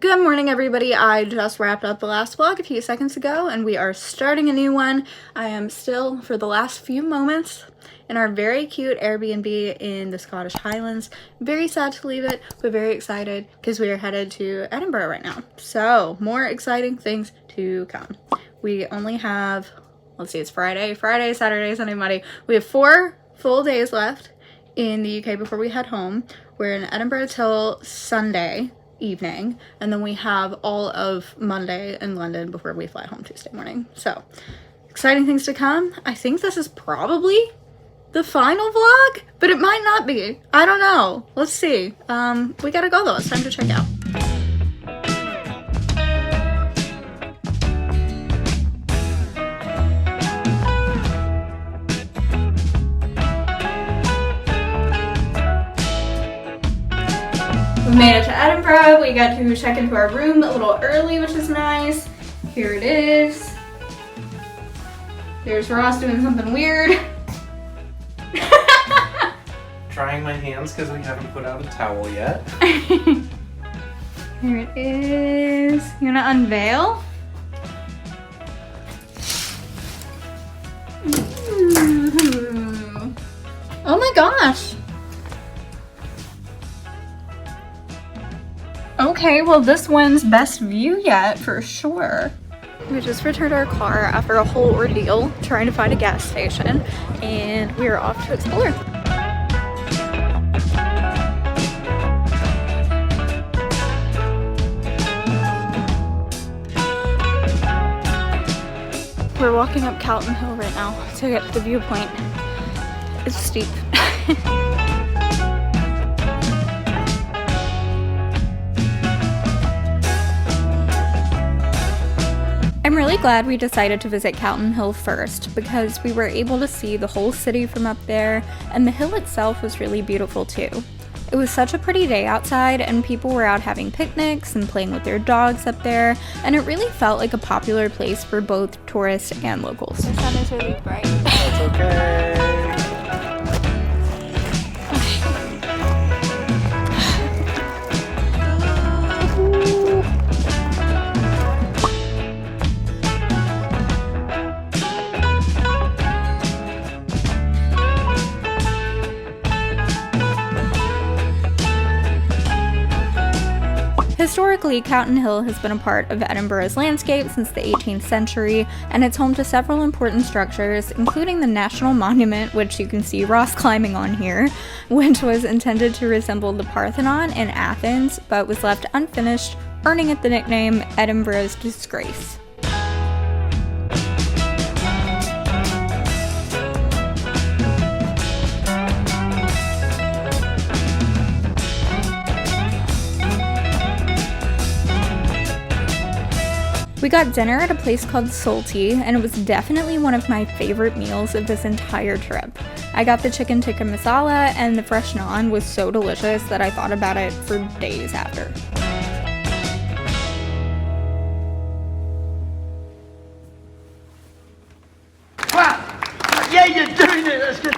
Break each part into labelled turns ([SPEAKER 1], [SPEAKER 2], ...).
[SPEAKER 1] Good morning, everybody. I just wrapped up the last vlog a few seconds ago and we are starting a new one. I am still, for the last few moments, in our very cute Airbnb in the Scottish Highlands. Very sad to leave it, but very excited because we are headed to Edinburgh right now. So, more exciting things to come. We only have, let's see, it's Friday, Saturday, Sunday, Monday. We have 4 full days left in the UK before we head home. We're in Edinburgh till Sunday evening, and then we have all of Monday in London before we fly home Tuesday morning. So exciting things to come. I think this is probably the final vlog, but it might not be. I don't know. Let's see. We gotta go though. It's time to check out. We made it to Edinburgh. We got to check into our room a little early, which is nice. Here it is. There's Ross doing something weird.
[SPEAKER 2] Drying my hands because we haven't put out a towel yet.
[SPEAKER 1] Here it is. You wanna unveil? Ooh. Oh my gosh. Okay, well this wins best view yet for sure. We just returned our car after a whole ordeal trying to find a gas station, and we are off to explore. We're walking up Calton Hill right now to get to the viewpoint. It's steep. I'm really glad we decided to visit Calton Hill first because we were able to see the whole city from up there, and the hill itself was really beautiful too. It was such a pretty day outside and people were out having picnics and playing with their dogs up there, and it really felt like a popular place for both tourists and locals. The sun is really bright.
[SPEAKER 2] That's okay.
[SPEAKER 1] Historically, Calton Hill has been a part of Edinburgh's landscape since the 18th century, and it's home to several important structures, including the National Monument, which you can see Ross climbing on here, which was intended to resemble the Parthenon in Athens, but was left unfinished, earning it the nickname Edinburgh's Disgrace. We got dinner at a place called Salty, and it was definitely one of my favorite meals of this entire trip. I got the chicken tikka masala, and the fresh naan was so delicious that I thought about it for days after.
[SPEAKER 3] Wow! Yeah, you're doing it! That's good.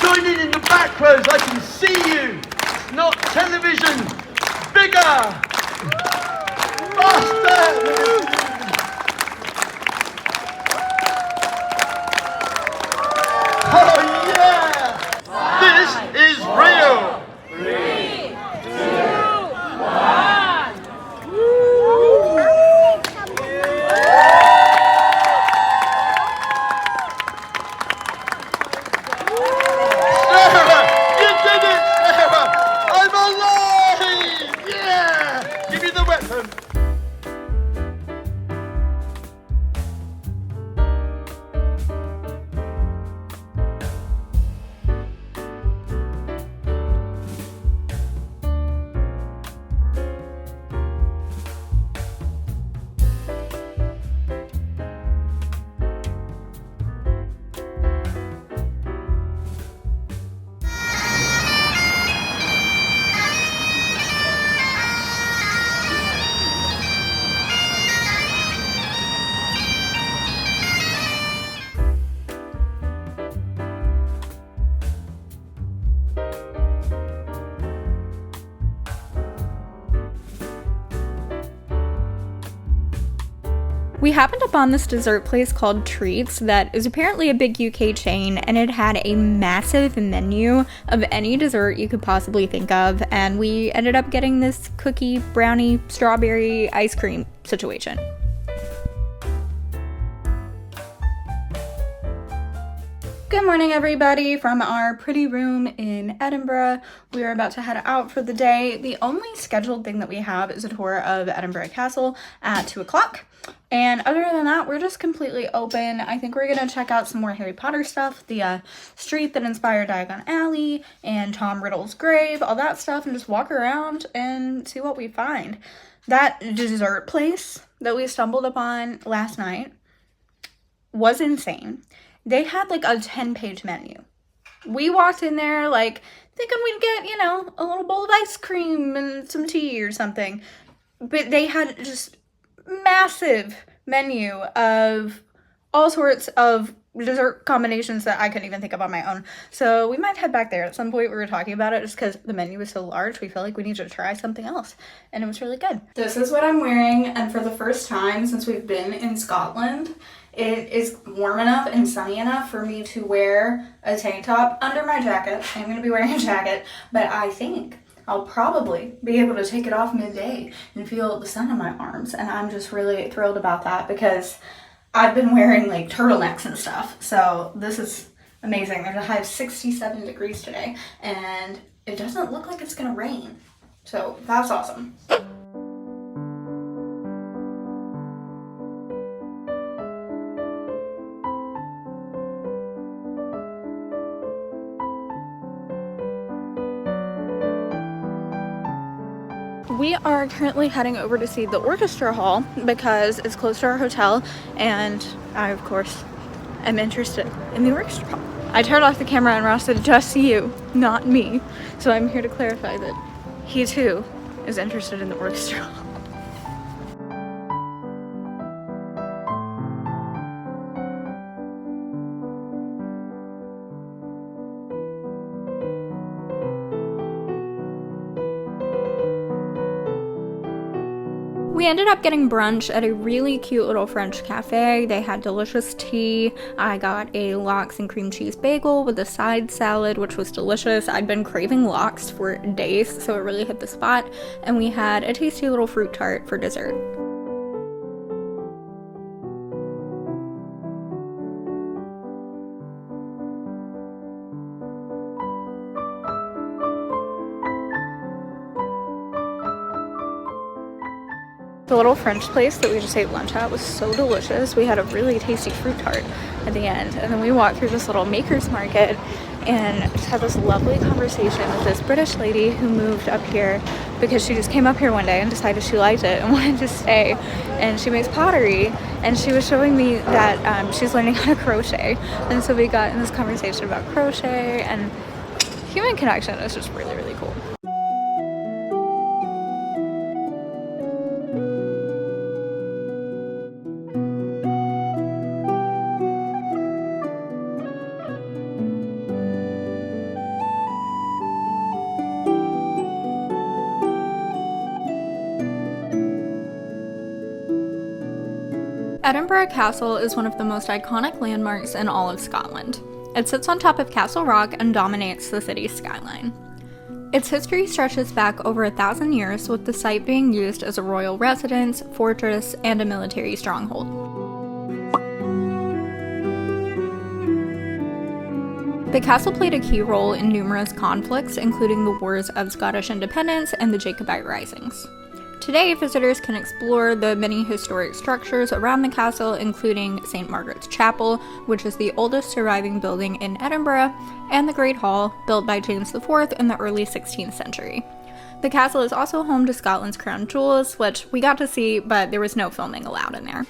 [SPEAKER 3] Join in the back rows, I can see you! It's not television! Bigger! Faster! Oh yeah! This is real!
[SPEAKER 4] 3, 2, 1!
[SPEAKER 3] Sarah! You did it, Sarah! I'm alive! Yeah! Give me the weapon!
[SPEAKER 1] We happened upon this dessert place called Treats that is apparently a big UK chain, and it had a massive menu of any dessert you could possibly think of, and we ended up getting this cookie, brownie, strawberry ice cream situation. Good morning, everybody, from our pretty room in Edinburgh. We are about to head out for the day. The only scheduled thing that we have is a tour of Edinburgh Castle at 2 o'clock. And other than that, we're just completely open. I think we're going to check out some more Harry Potter stuff, the street that inspired Diagon Alley and Tom Riddle's grave, all that stuff, and just walk around and see what we find. That dessert place that we stumbled upon last night was insane. They had like a 10-page menu. We walked in there like thinking we'd get, you know, a little bowl of ice cream and some tea or something. But they had just massive menu of all sorts of dessert combinations that I couldn't even think of on my own. So we might head back there at some point. We were talking about it just because the menu was so large. We felt like we needed to try something else, and it was really good. This is what I'm wearing, and for the first time since we've been in Scotland, it is warm enough and sunny enough for me to wear a tank top under my jacket. I'm going to be wearing a jacket, but I think I'll probably be able to take it off midday and feel the sun on my arms, and I'm just really thrilled about that because I've been wearing like turtlenecks and stuff, so this is amazing. There's a high of 67 degrees today, and it doesn't look like it's gonna rain, so that's awesome. We are currently heading over to see the orchestra hall because it's close to our hotel, and I, of course, am interested in the orchestra hall. I turned off the camera and Ross said, "Just you, not me." So I'm here to clarify that he too is interested in the orchestra hall. We ended up getting brunch at a really cute little French cafe. They had delicious tea. I got a lox and cream cheese bagel with a side salad, which was delicious. I'd been craving lox for days, so it really hit the spot. And we had a tasty little fruit tart for dessert. The little French place that we just ate lunch at was so delicious. We had a really tasty fruit tart at the end. And then we walked through this little maker's market and just had this lovely conversation with this British lady who moved up here because she just came up here one day and decided she liked it and wanted to stay. And she makes pottery, and she was showing me that she's learning how to crochet. And so we got in this conversation about crochet, and human connection is just really, really cool. Edinburgh Castle is one of the most iconic landmarks in all of Scotland. It sits on top of Castle Rock and dominates the city's skyline. Its history stretches back over 1,000 years, with the site being used as a royal residence, fortress, and a military stronghold. The castle played a key role in numerous conflicts, including the Wars of Scottish Independence and the Jacobite Risings. Today, visitors can explore the many historic structures around the castle, including St. Margaret's Chapel, which is the oldest surviving building in Edinburgh, and the Great Hall, built by James IV in the early 16th century. The castle is also home to Scotland's crown jewels, which we got to see, but there was no filming allowed in there.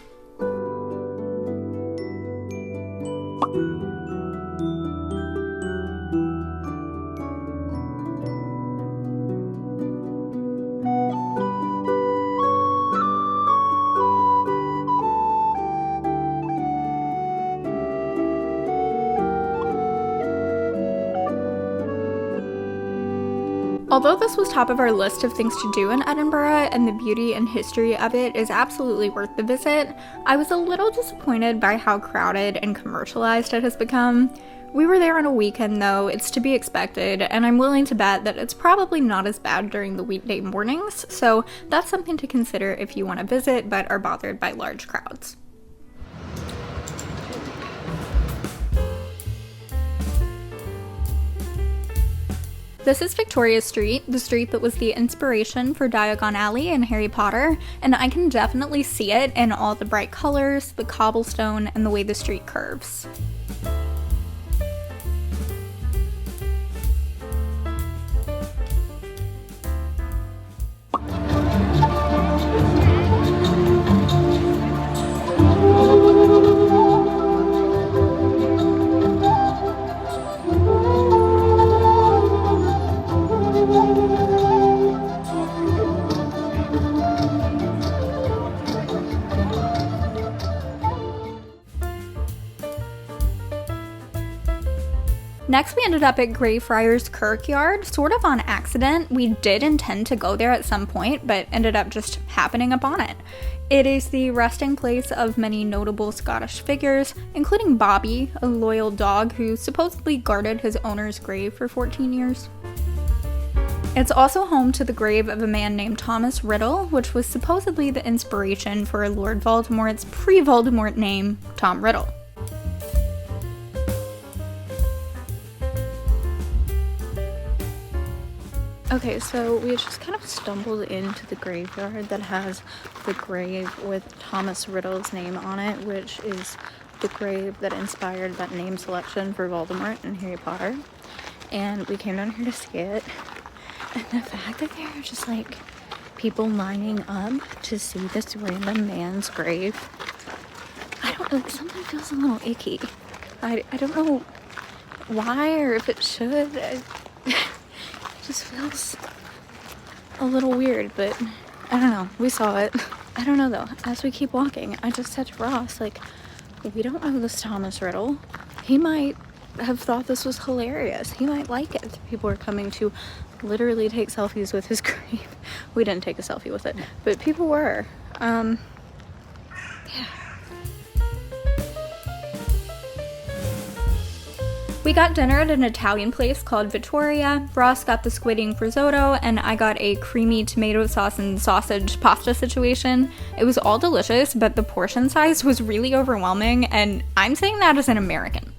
[SPEAKER 1] Although this was top of our list of things to do in Edinburgh, and the beauty and history of it is absolutely worth the visit, I was a little disappointed by how crowded and commercialized it has become. We were there on a weekend though, it's to be expected, and I'm willing to bet that it's probably not as bad during the weekday mornings, so that's something to consider if you want to visit but are bothered by large crowds. This is Victoria Street, the street that was the inspiration for Diagon Alley in Harry Potter, and I can definitely see it in all the bright colors, the cobblestone, and the way the street curves. Next, we ended up at Greyfriar's Kirkyard, sort of on accident. We did intend to go there at some point, but ended up just happening upon it. It is the resting place of many notable Scottish figures, including Bobby, a loyal dog who supposedly guarded his owner's grave for 14 years. It's also home to the grave of a man named Thomas Riddle, which was supposedly the inspiration for Lord Voldemort's pre-Voldemort name, Tom Riddle. Okay, so we just kind of stumbled into the graveyard that has the grave with Thomas Riddle's name on it, which is the grave that inspired that name selection for Voldemort in Harry Potter. And we came down here to see it. And the fact that there are just like people lining up to see this random man's grave, I don't know, something feels a little icky. I don't know why or if it should. It just feels a little weird, but I don't know. We saw it. I don't know though. As we keep walking, I just said to Ross, like, we don't know this Thomas Riddle. He might have thought this was hilarious. He might like it. People are coming to literally take selfies with his grave. We didn't take a selfie with it, but people were. Yeah. We got dinner at an Italian place called Vittoria. Ross got the squid ink risotto, and I got a creamy tomato sauce and sausage pasta situation. It was all delicious, but the portion size was really overwhelming, and I'm saying that as an American.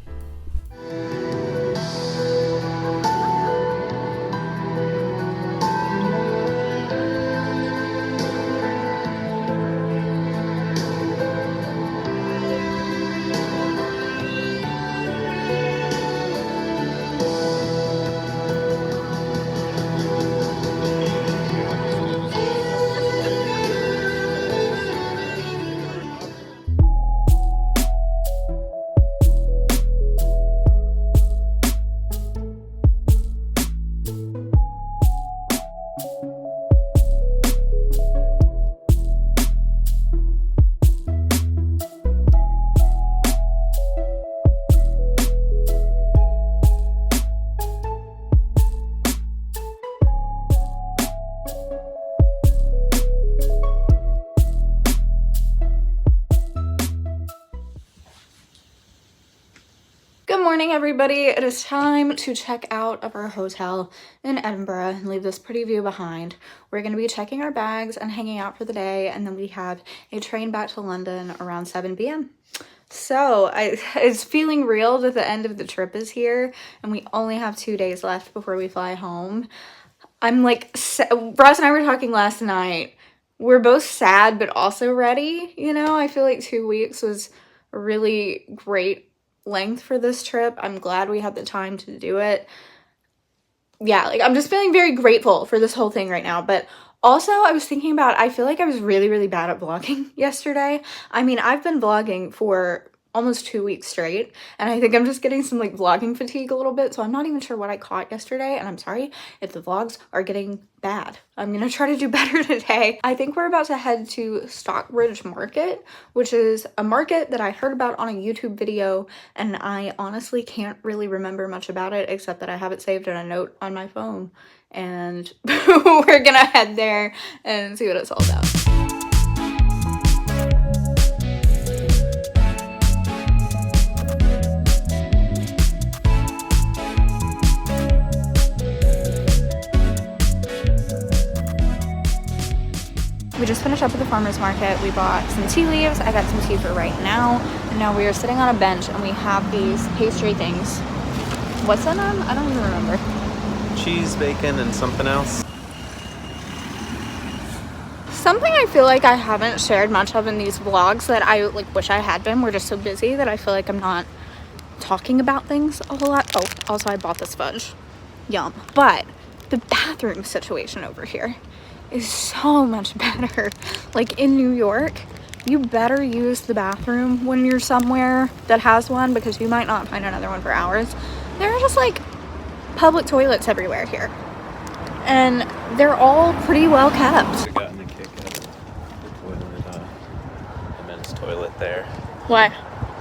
[SPEAKER 1] Good morning, everybody. It is time to check out of our hotel in Edinburgh and leave this pretty view behind. We're going to be checking our bags and hanging out for the day, and then we have a train back to London around 7 p.m. So it's feeling real that the end of the trip is here, and we only have 2 days left before we fly home. I'm like, Ross and I were talking last night. We're both sad, but also ready. You know, I feel like 2 weeks was a really great length for this trip. I'm glad we had the time to do it. Yeah, like I'm just feeling very grateful for this whole thing right now. But also I was thinking about, I feel like I was really, really bad at vlogging yesterday. I mean, I've been vlogging for almost 2 weeks straight, and I think I'm just getting some like vlogging fatigue a little bit, so I'm not even sure what I caught yesterday, and I'm sorry if the vlogs are getting bad. I'm gonna try to do better today. I think we're about to head to Stockbridge Market, which is a market that I heard about on a YouTube video, and I honestly can't really remember much about it except that I have it saved in a note on my phone, and we're gonna head there and see what it's all about. We just finished up at the farmer's market. We bought some tea leaves. I got some tea for right now. And now we are sitting on a bench and we have these pastry things. What's in them? I don't even remember.
[SPEAKER 2] Cheese, bacon, and something else.
[SPEAKER 1] Something I feel like I haven't shared much of in these vlogs that I like wish I had been. We're just so busy that I feel like I'm not talking about things a whole lot. Oh, also I bought this fudge. Yum. But the bathroom situation over here is so much better. Like in New York, you better use the bathroom when you're somewhere that has one because you might not find another one for hours. There are just like public toilets everywhere here, and they're all pretty well kept.
[SPEAKER 2] I've gotten a kick out of the toilet, the men's toilet there.
[SPEAKER 1] Why?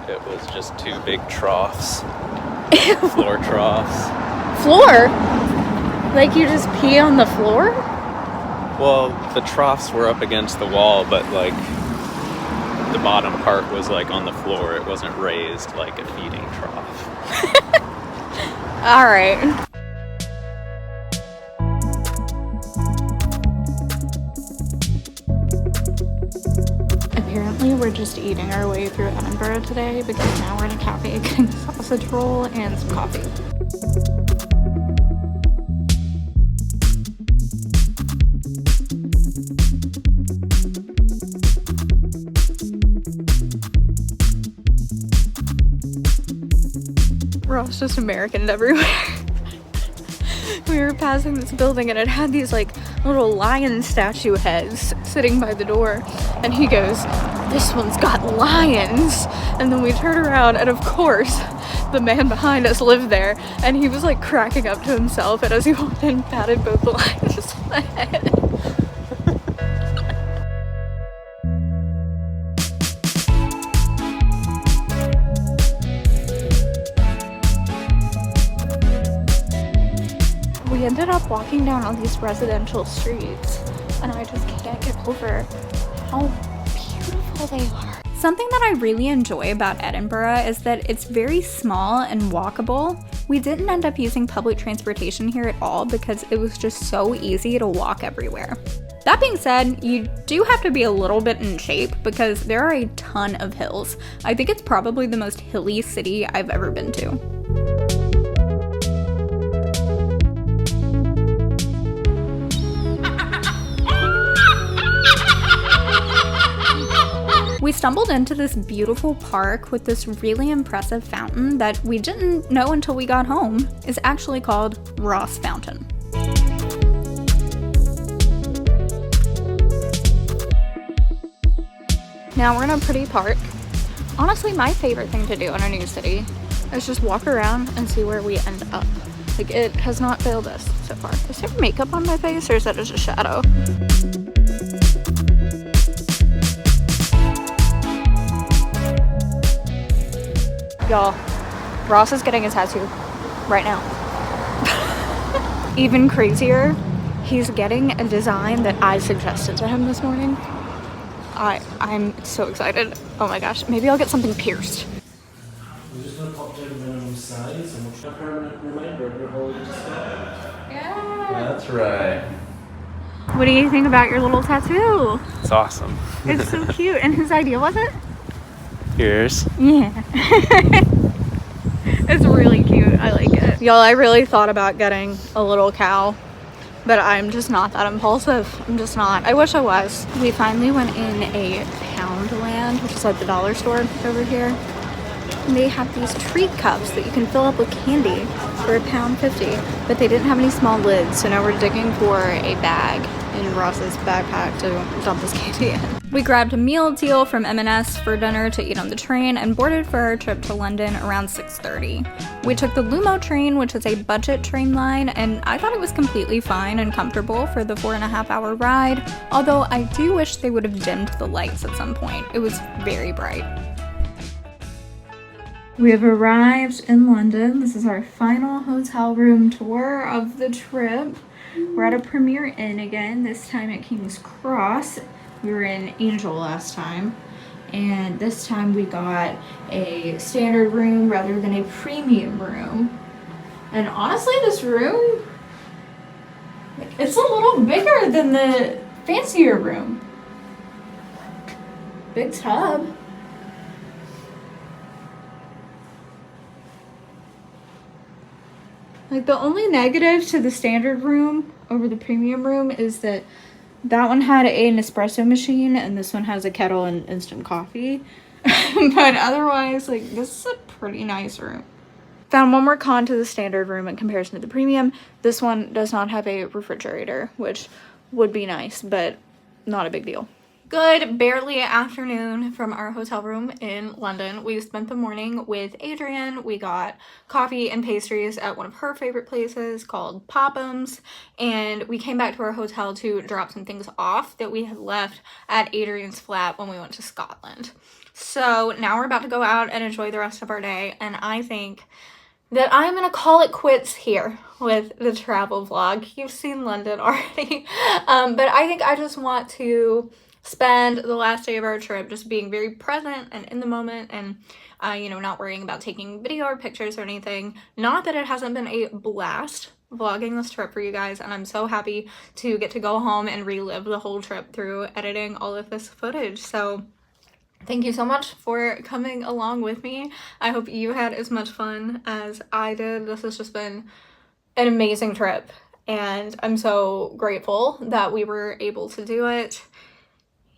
[SPEAKER 2] It was just two big troughs, floor troughs.
[SPEAKER 1] Floor? Like you just pee on the floor?
[SPEAKER 2] Well, the troughs were up against the wall, but like the bottom part was like on the floor. It wasn't raised like a feeding trough.
[SPEAKER 1] All right. Apparently we're just eating our way through Edinburgh today because now we're in a cafe getting a sausage roll and some coffee. Ross just Americaned everywhere. We were passing this building and it had these like little lion statue heads sitting by the door, and he goes, "This one's got lions." And then we turn around and of course the man behind us lived there, and he was like cracking up to himself, and as he walked in patted both the lions on the head. We ended up walking down all these residential streets, and I just can't get over how beautiful they are. Something that I really enjoy about Edinburgh is that it's very small and walkable. We didn't end up using public transportation here at all because it was just so easy to walk everywhere. That being said, you do have to be a little bit in shape because there are a ton of hills. I think it's probably the most hilly city I've ever been to. We stumbled into this beautiful park with this really impressive fountain that we didn't know until we got home is actually called Ross Fountain. Now we're in a pretty park. Honestly, my favorite thing to do in a new city is just walk around and see where we end up. Like, it has not failed us so far. Is there makeup on my face or is that just a shadow? Y'all, Ross is getting a tattoo right now. Even crazier, he's getting a design that I suggested to him this morning. I'm so excited. Oh my gosh, maybe I'll get something pierced.
[SPEAKER 5] We're just gonna pop down the minimum size and we'll try a permanent reminder of your holiday to start.
[SPEAKER 1] Yeah.
[SPEAKER 2] That's right.
[SPEAKER 1] What do you think about your little tattoo?
[SPEAKER 2] It's awesome.
[SPEAKER 1] It's so cute. And whose idea was it?
[SPEAKER 2] Yours.
[SPEAKER 1] Yeah. It's really cute. I like it. Y'all, I really thought about getting a little cow, but I'm just not that impulsive. I'm just not. I wish I was. We finally went in a Poundland, which is like the dollar store over here. And they have these treat cups that you can fill up with candy for £1.50, but they didn't have any small lids, so now we're digging for a bag. in Ross's backpack to dump this candy in. We grabbed a meal deal from M&S for dinner to eat on the train and boarded for our trip to London around 6:30. We took the Lumo train, which is a budget train line, and I thought it was completely fine and comfortable for the 4.5-hour ride, although I do wish they would have dimmed the lights at some point. It was very bright. We have arrived in London. This is our final hotel room tour of the trip. We're at a Premier Inn again, this time at King's Cross. We were in Angel last time, and this time we got a standard room rather than a premium room. And honestly, this room, it's a little bigger than the fancier room. Big tub. Like, the only negative to the standard room over the premium room is that one had an espresso machine and this one has a kettle and instant coffee. But otherwise, like, this is a pretty nice room. Found one more con to the standard room in comparison to the premium. This one does not have a refrigerator, which would be nice, but not a big deal. Good barely afternoon from our hotel room in London. We spent the morning with Adrienne. We got coffee and pastries at one of her favorite places called Popham's, and we came back to our hotel to drop some things off that we had left at Adrienne's flat when we went to Scotland. So now we're about to go out and enjoy the rest of our day, and I think that I'm gonna call it quits here with the travel vlog. You've seen London already, but I think I just want to spend the last day of our trip just being very present and in the moment, and you know, not worrying about taking video or pictures or anything. Not that it hasn't been a blast vlogging this trip for you guys, and I'm so happy to get to go home and relive the whole trip through editing all of this footage. So thank you so much for coming along with me. I hope you had as much fun as I did. This has just been an amazing trip, and I'm so grateful that we were able to do it.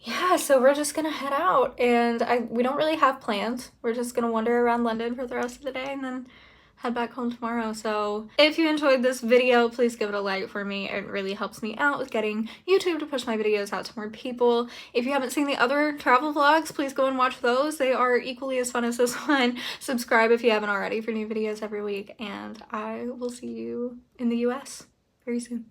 [SPEAKER 1] Yeah, so we're just gonna head out, and we don't really have plans. We're just gonna wander around London for the rest of the day and then head back home tomorrow. So if you enjoyed this video, please give it a like for me. It really helps me out with getting YouTube to push my videos out to more people. If you haven't seen the other travel vlogs, please go and watch those. They are equally as fun as this one. Subscribe if you haven't already for new videos every week, and I will see you in the US very soon.